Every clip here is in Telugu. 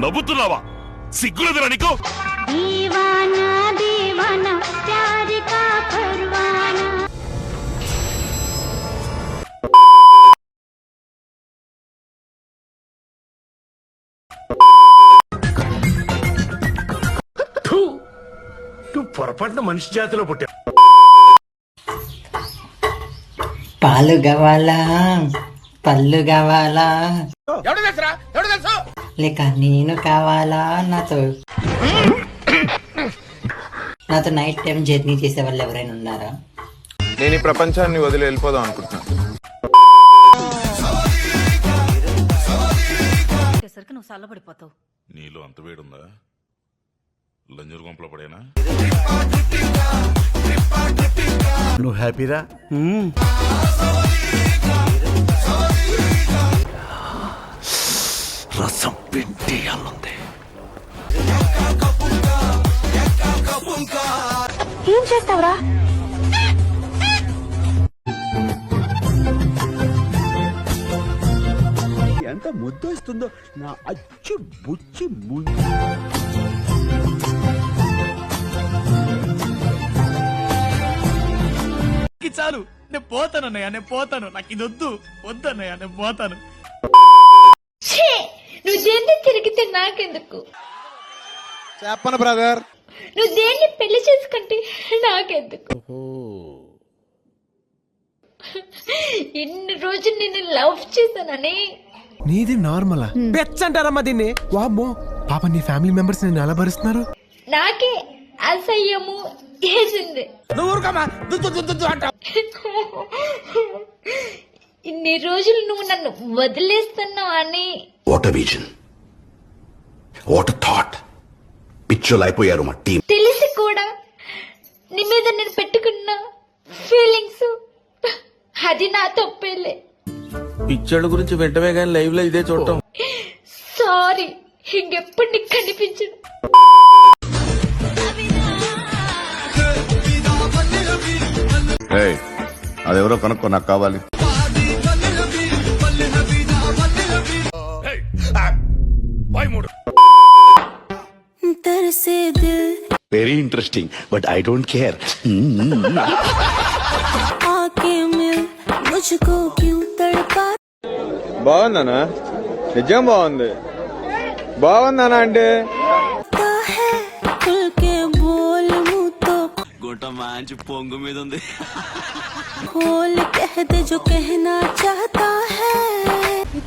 నవ్వుతున్నావా? సిగ్గులేదురా నీకు? दीवाना दीवाना प्यार का परवाना। నువ్వు పొరపాటున మనిషి జాతిలో పుట్టావు. పాలు కావాలా, పళ్ళు కావాలా, లేక నేను కావాలా? నాతో నైట్ టైం జర్నీ చేసే వాళ్ళు ఎవరైనా ఉన్నారా? నేను ఈ ప్రపంచాన్ని వదిలి వెళ్ళిపోదాం అనుకుంటున్నాను. నువ్వు చల్లబడిపోతావు. నీలో అంత వేడుందా? లంజూరు గుంపలో పడేనా? నువ్వు హ్యాపీరా? రసం పిండి అల్లుంది. ఏం చేస్తావురా? ఎంత ముద్దు ఇస్తుందో నా అచ్చు బుచ్చి చాలు, నేను పోతాను అన్నయ్య, నేను పోతాను. నాకు ఇది వద్దన్నయ్య, నేను పోతాను. నువ్వు దేన్ని తిరిగితే నాకెందుకు? చెప్పను బ్రదర్. నువ్వు దేన్ని పెళ్లి చేసుకుంటే నాకెందుకు? ఇన్ని రోజులు నేను లవ్ చేశానని. నీది నార్మలా? బెచ్ అంటారమ్మా దీన్ని. వామ్మో, పాప నీ ఫ్యామిలీ మెంబర్స్ నేను ఎలా భరిస్తున్నారు? నాకే అసహ్యము వేసింది. ఇన్ని రోజులు నువ్వు నన్ను వదిలేస్తున్నావు అని. What a vision, what a thought. పిచ్చోలైపోయారు మా టీం. తెలిసి కూడా నీ మీద నేను పెట్టుకున్న ఫీలింగ్స్ అది నా తప్పేలే. పిచ్చోళ్ళ గురించి వెంటనే కానీ లైవ్ లో ఇదే చూడటం. సారీ, ఇంకెప్పుడు నీకు కనిపించను. అదెవరో కనుక్కో, నాకు కావాలి. Very interesting, but I don't care. బాగుందనా? నిజం బాగుంది. బాగుందనా అంటే గుంట మంచి పొంగు మీద ఉంది.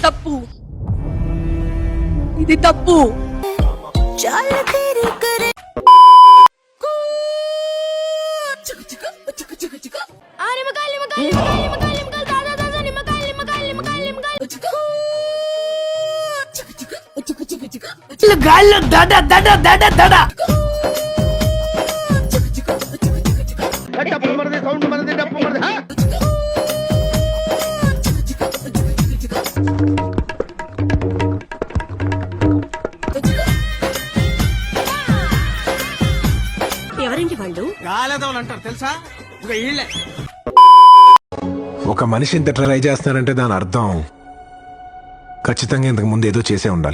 తప్పు, ఇది తప్పు. గాల్లో దడ దడ దడ దడ. ఎవరండి వాళ్ళు? గాలేదోళ్ళు అంటారు తెలుసా? ఇళ్ళే. ఒక మనిషి ఇంత ట్రై చేస్తున్నారంటే దాని అర్థం ఖచ్చితంగా ఇంతకు ముందు ఏదో చేసే ఉండాలి.